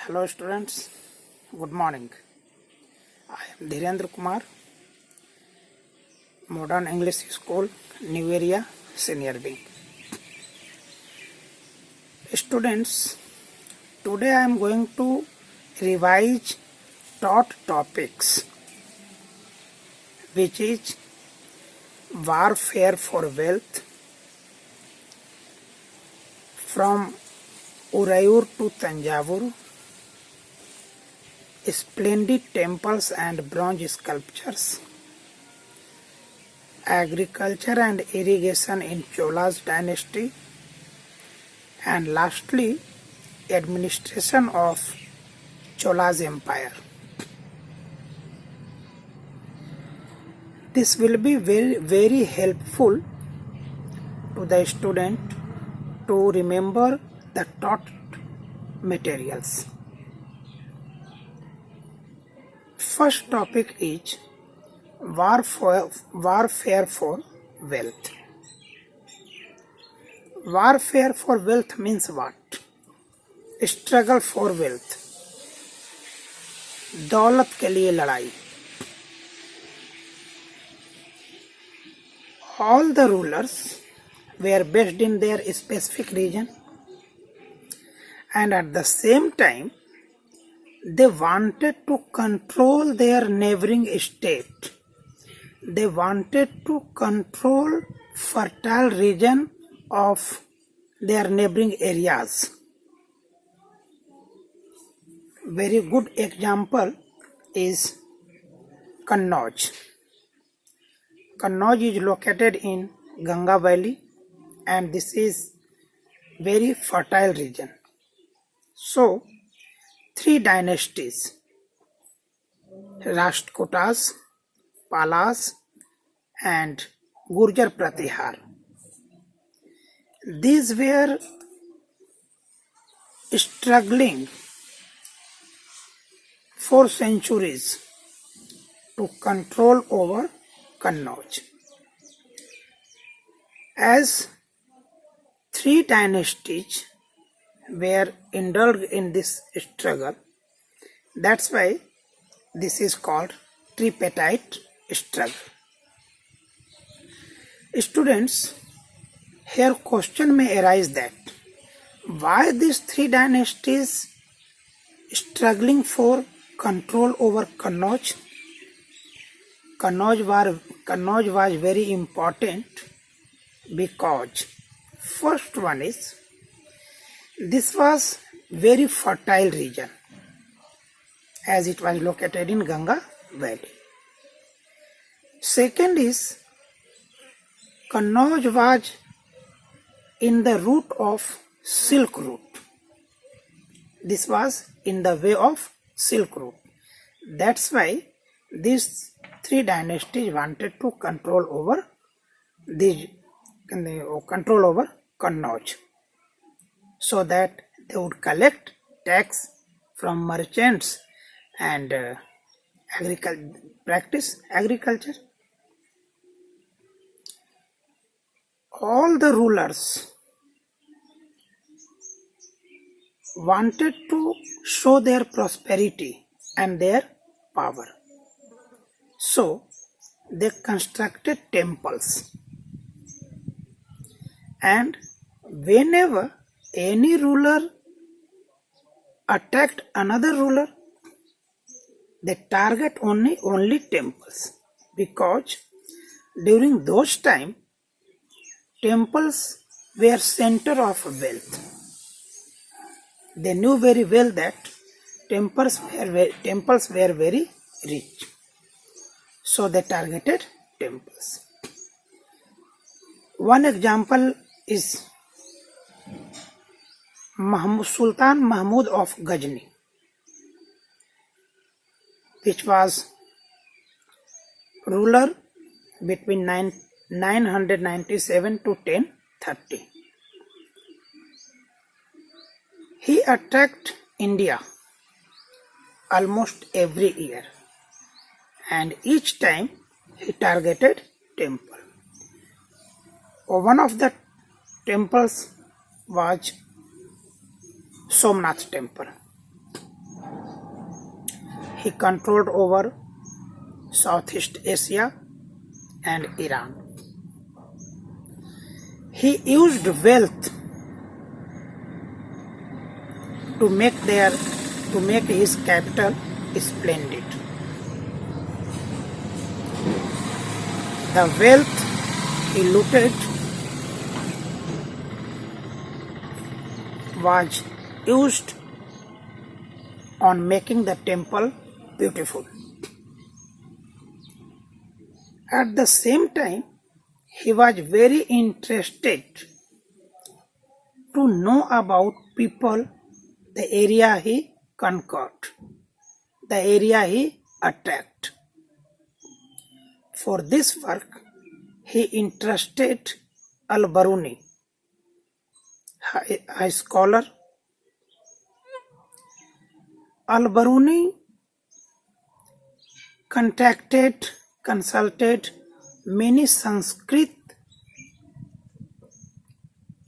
Hello students, good morning. I am Dhirendra, Modern English School, New Area, Senior Wing. Students, today I am going to revise taught topics, which is warfare for wealth, from Urayur to Tanjavur, splendid temples and bronze sculptures, agriculture and irrigation in Chola's dynasty, and lastly, administration of Chola's empire. This will be very helpful to the student to remember the taught materials. First topic is warfare for wealth. Warfare for wealth means what? Struggle for wealth. दौलत के लिए लड़ाई. All the rulers were based in their specific region, and at the same time they wanted to control their neighboring state. They wanted to control fertile region of their neighboring areas. Very good example is Kannauj. Kannauj is located in Ganga Valley, and this is very fertile region. So, three dynasties, Rashtrakutas, Palas, and Gurjar Pratihar. These were struggling for centuries to control over Kannauj. As three dynasties were indulged in this struggle, that's why this is called tripartite struggle. Students, here question may arise that why these three dynasties struggling for control over Kannauj? Kannauj was very important because first one is this was very fertile region as it was located in Ganga Valley. Second is Kannauj was in the route of Silk Route. This was in the way of Silk Route. That's why these three dynasties wanted to control over Kannauj, so that they would collect tax from merchants and practice agriculture. All the rulers wanted to show their prosperity and their power. So they constructed temples, and whenever any ruler attacked another ruler, they target only temples, because during those time temples were center of wealth. They knew very well that temples were very rich, so they targeted temples. One example is Sultan Mahmud of Ghazni, which was ruler between 997 to 1030. He attacked India almost every year, and each time he targeted temple. One of the temples was Somnath temple. he controlled over Southeast Asia and Iran. He used wealth to make his capital splendid. The wealth he looted was used on making the temple beautiful. At the same time, he was very interested to know about people, the area he conquered, the area he attacked. For this work, he entrusted Al-Biruni, a scholar. Al-Biruni consulted many Sanskrit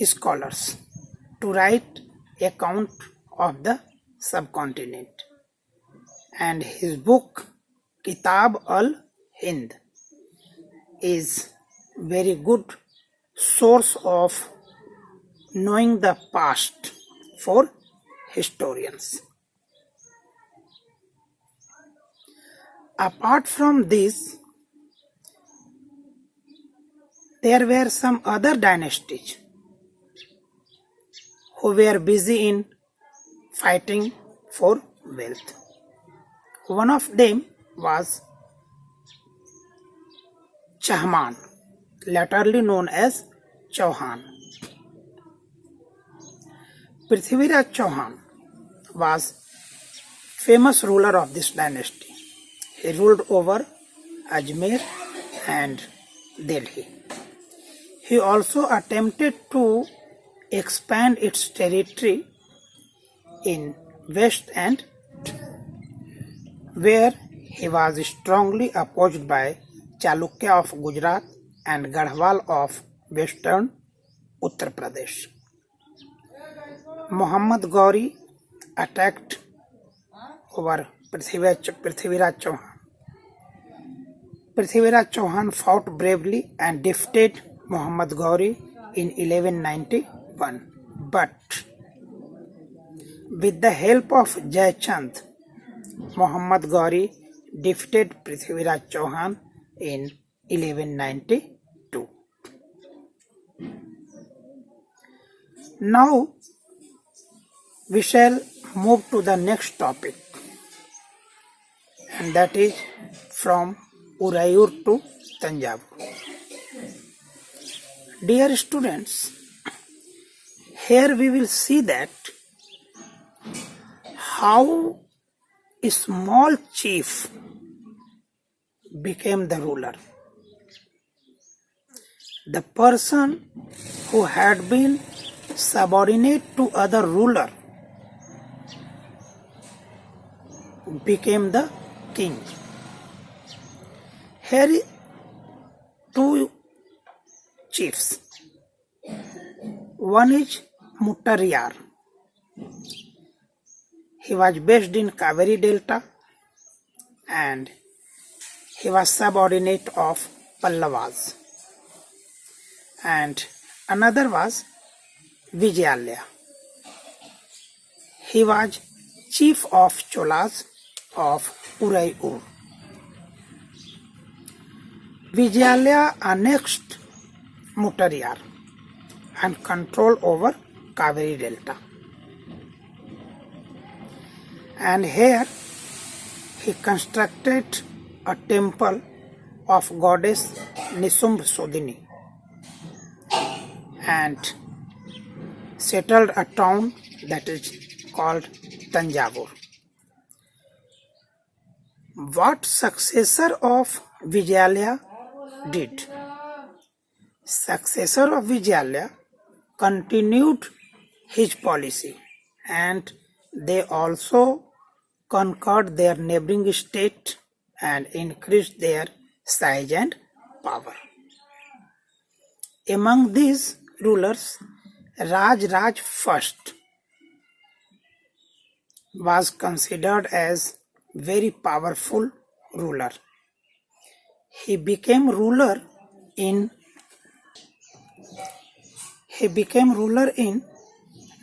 scholars to write account of the subcontinent, and his book Kitab al-Hind is very good source of knowing the past for historians. Apart from this, there were some other dynasties who were busy in fighting for wealth. One of them was Chahman, laterally known as Chauhan. Prithviraj Chauhan was famous ruler of this dynasty. He ruled over Ajmer and Delhi. He also attempted to expand its territory in west and where he was strongly opposed by Chalukya of Gujarat and Garhwal of western Uttar Pradesh. Muhammad Ghori attacked over Prithviraj Chauhan. Prithviraj Chauhan fought bravely and defeated Muhammad Ghori in 1191, but with the help of Jai Chand, Muhammad Ghori defeated Prithviraj Chauhan in 1192. Now we shall move to the next topic, and that is from Urayur to Tanjavur. Dear students, here we will see that how a small chief became the ruler. The person who had been subordinate to other ruler became the king. Here two chiefs. One is Muttariyar. He was based in Kaveri Delta and he was subordinate of Pallavas. And another was Vijayalaya. He was chief of Cholas of Urayur. Vijayalaya annexed Muttariyar and control over Kaveri Delta. And here he constructed a temple of goddess Nisumb Sodhini and settled a town that is called Tanjavur. What successor of Vijayalaya did? Successor of Vijayalaya continued his policy and they also conquered their neighboring state and increased their size and power. Among these rulers, Raj I was considered as very powerful ruler. He became ruler in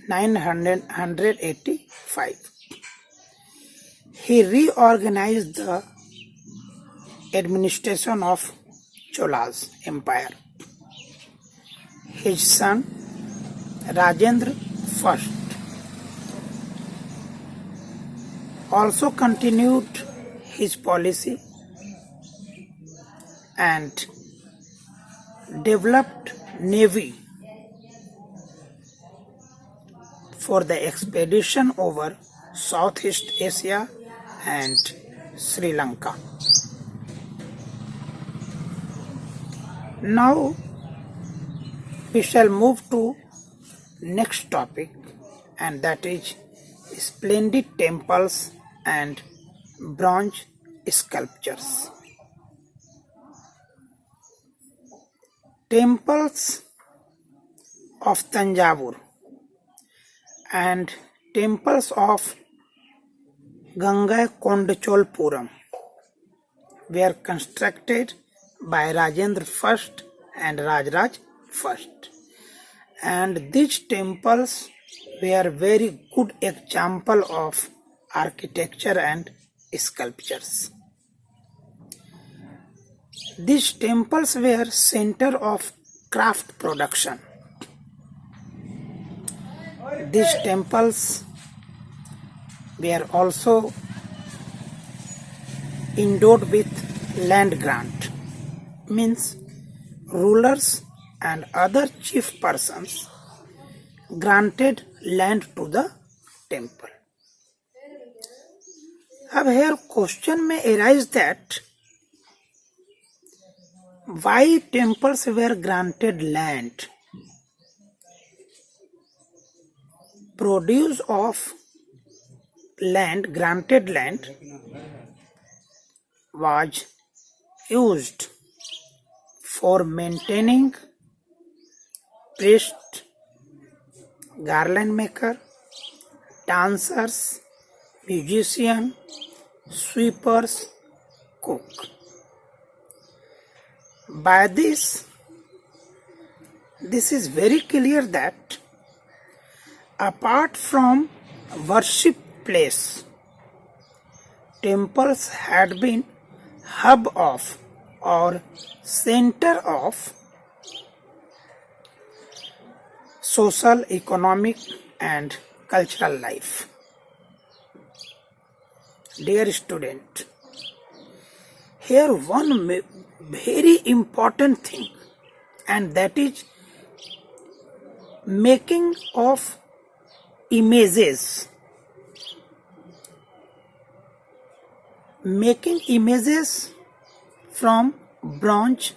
985. He reorganized the administration of Chola's empire. His son Rajendra I also continued his policy and developed navy for the expedition over Southeast Asia and Sri Lanka. Now we shall move to next topic, and that is splendid temples and bronze sculptures. Temples of Tanjavur and temples of Gangaikondachopuram were constructed by Rajendra I and Rajraj I, and these temples were very good example of architecture and sculptures. These temples were center of craft production. These temples were also endowed with land grant, means rulers and other chief persons granted land to the temple. Now here question may arise that why temples were granted land? Produce of land, granted land, was used for maintaining priest, garland maker, dancers, musician, sweepers, cook. By this is very clear that apart from worship place, temples had been hub of or center of social, economic and cultural life. Dear student, here one very important thing, and that is making of images. Making images from bronze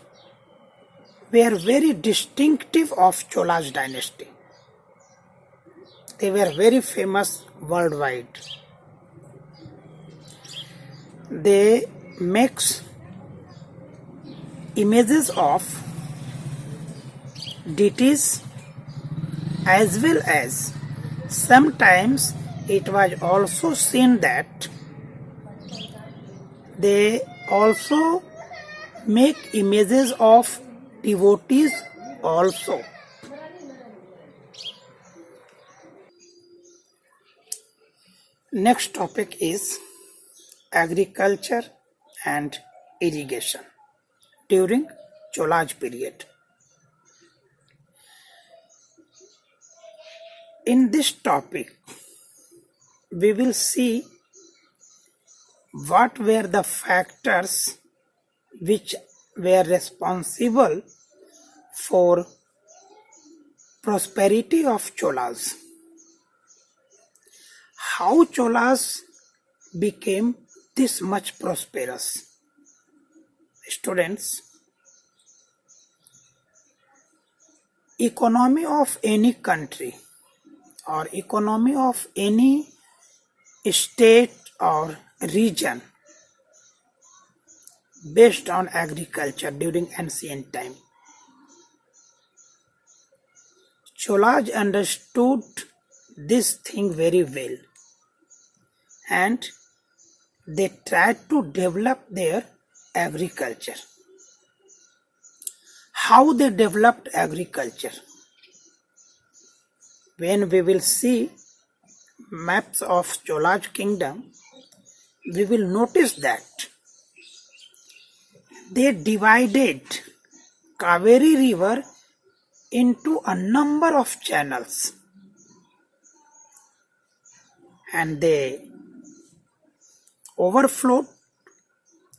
were very distinctive of Chola's dynasty. They were very famous worldwide. They makes images of deities as well as sometimes it was also seen that they also make images of devotees also. Next topic is agriculture and irrigation during Cholaj period. In this topic, we will see what were the factors which were responsible for prosperity of Cholas. How Cholas became this much prosperous. Students, economy of any country or economy of any state or region based on agriculture during ancient time. Cholas understood this thing very well, and they tried to develop their agriculture. How they developed agriculture? When we will see maps of Chol's kingdom, we will notice that they divided Kaveri river into a number of channels, and they overflowed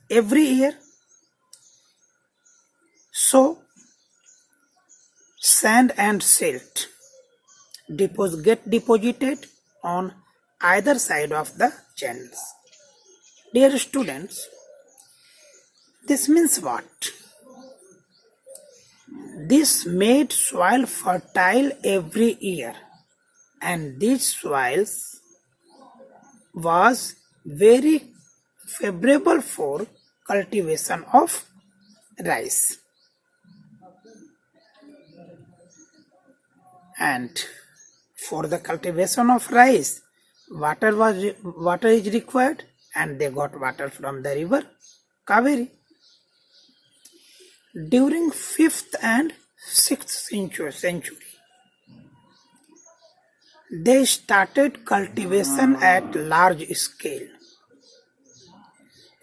every year. So sand and silt get deposited on either side of the channels. Dear students, this means what? This made soil fertile every year, and these soils was very favorable for cultivation of rice. And for the cultivation of rice, water is required, and they got water from the river Kaveri. During 5th and 6th century, they started cultivation at large scale.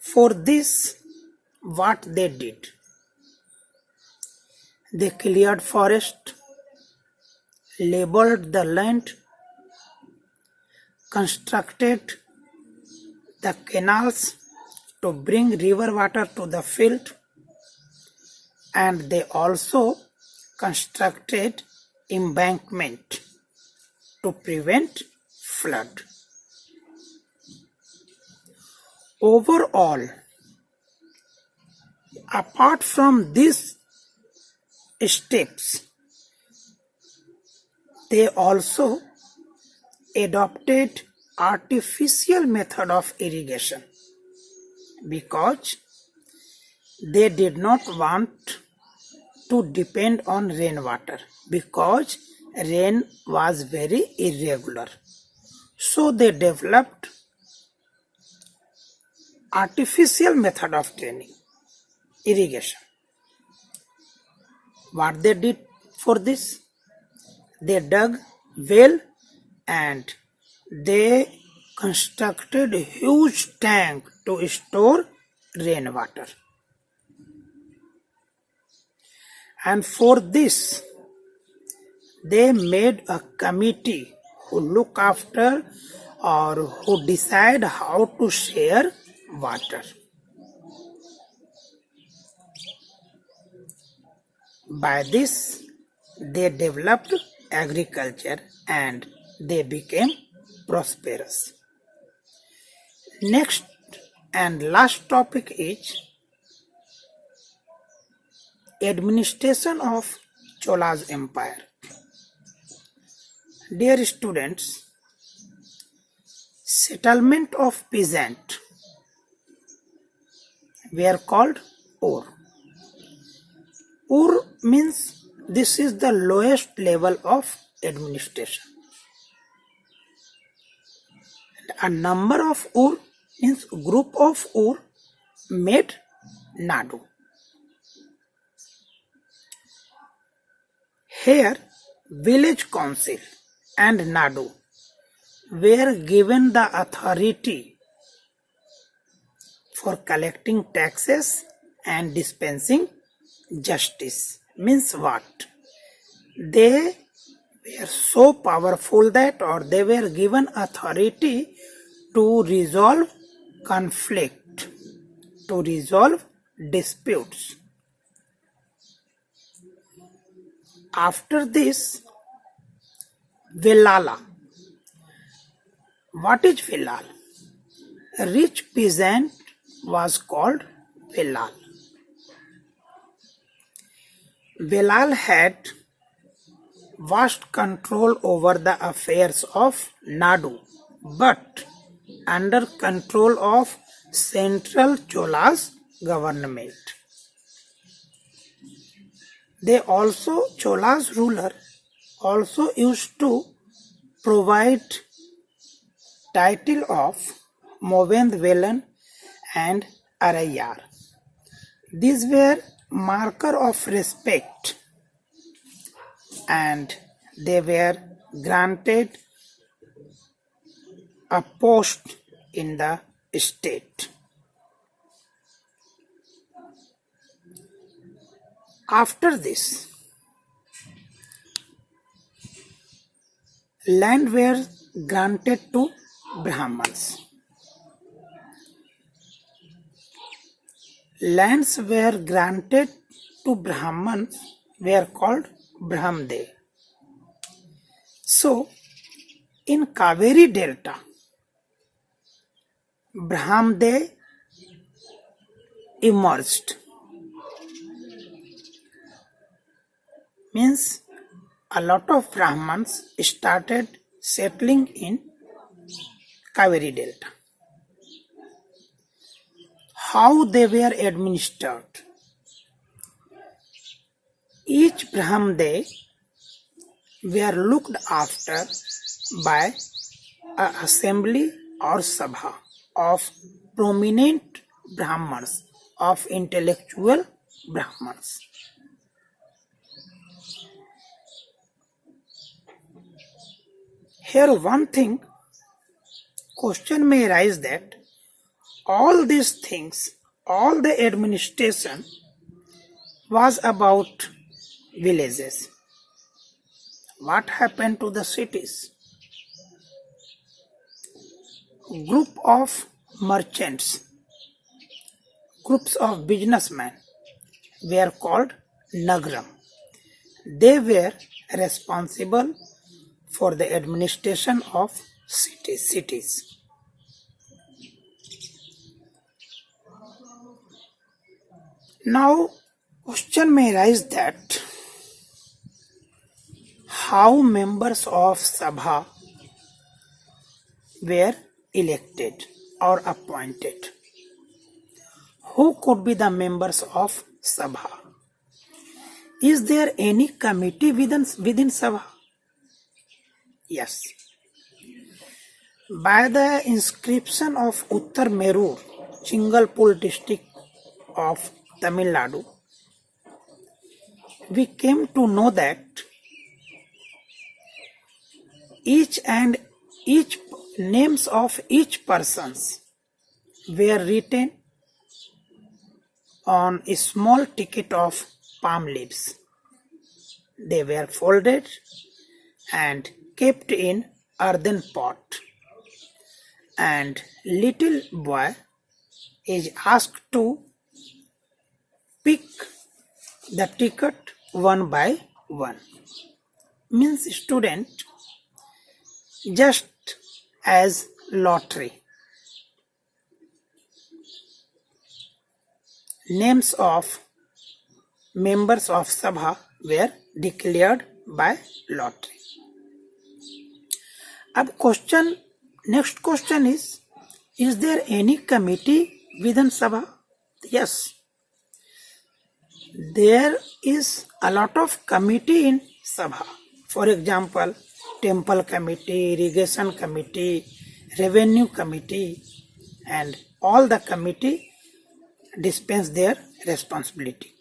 For this, what they did? They cleared forest, labeled the land, constructed the canals to bring river water to the field, and they also constructed embankment to prevent flood. Overall, apart from these steps, they also adopted artificial method of irrigation because they did not want to depend on rainwater because rain was very irregular. So they developed artificial method of irrigation. What they did for this? They dug well and they constructed a huge tank to store rainwater. And for this, they made a committee who look after or who decide how to share water. By this, they developed agriculture and they became prosperous. Next and last topic is administration of Chola's empire. Dear students, settlement of peasant were called Ur. Ur means this is the lowest level of administration. A number of Ur means group of Ur made Nadu. Here, village council and Nadu were given the authority for collecting taxes and dispensing justice. Means what? They were so powerful that, or they were given authority to resolve conflict, to resolve disputes. After this, Velala. What is Velal? A rich peasant was called Velal. Velal had vast control over the affairs of Nadu, but under control of central Chola's government. Chola's ruler also used to provide title of Movend Velan and Arayar. These were marker of respect and they were granted a post in the state. After this, land were granted to Brahmins. Lands were granted to Brahmins were called Brahmde. So, in Kaveri Delta, Brahmde emerged. Means a lot of Brahmins started settling in Kaveri Delta. How they were administered? Each Brahmde were looked after by an assembly or sabha of prominent Brahmins, of intellectual Brahmins. Here one thing, question may arise that all these things, all the administration was about villages. What happened to the cities? Group of merchants, groups of businessmen were called Nagaram. They were responsible for the administration of cities. Now, question may arise that how members of Sabha were elected or appointed. Who could be the members of Sabha? Is there any committee within Sabha? Yes. By the inscription of Uttar Merur, Chingalpur district of Tamil Nadu, we came to know that each names of each persons were written on a small ticket of palm leaves. They were folded and kept in earthen pot, and little boy is asked to pick the ticket one by one. Means student, just as lottery. Names of members of Sabha were declared by lottery. Next question is there any committee within Sabha? Yes. There is a lot of committee in Sabha. For example, temple committee, irrigation committee, revenue committee, and all the committee dispense their responsibility.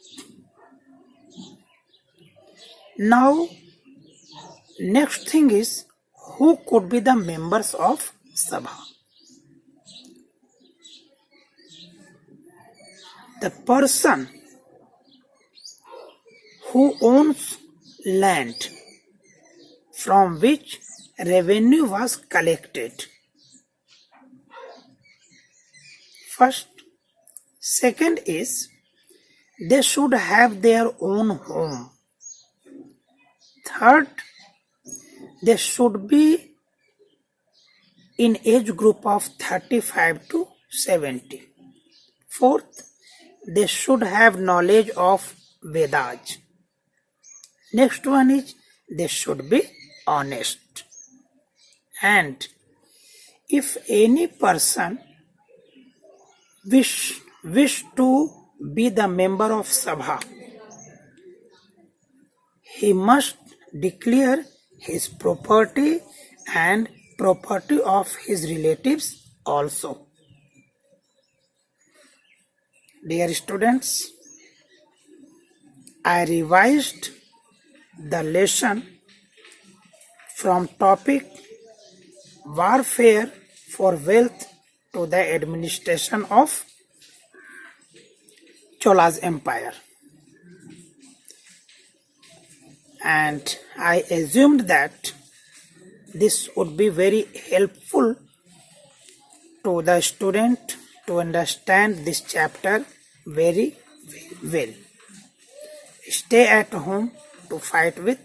Now, next thing is, who could be the members of Sabha? The person who owns land from which revenue was collected. First. Second is, they should have their own home. Third, they should be in age group of 35 to 70. Fourth, they should have knowledge of Vedas. Next one is, they should be honest. And if any person wish to be the member of Sabha, he must declare his property and property of his relatives also. Dear students, I revised the lesson from topic warfare for wealth to the administration of Chola's empire, and I assumed that this would be very helpful to the student to understand this chapter very well. Stay at home to fight with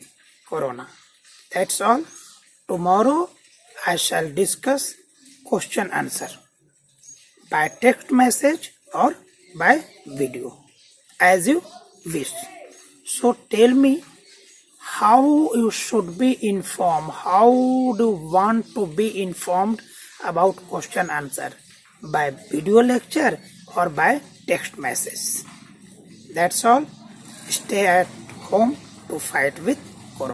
corona. That's all. Tomorrow I shall discuss question answer by text message or by video as you wish. So tell me how you should be informed, how do you want to be informed about question answer, by video lecture or by text message. That's all. Stay at home to fight with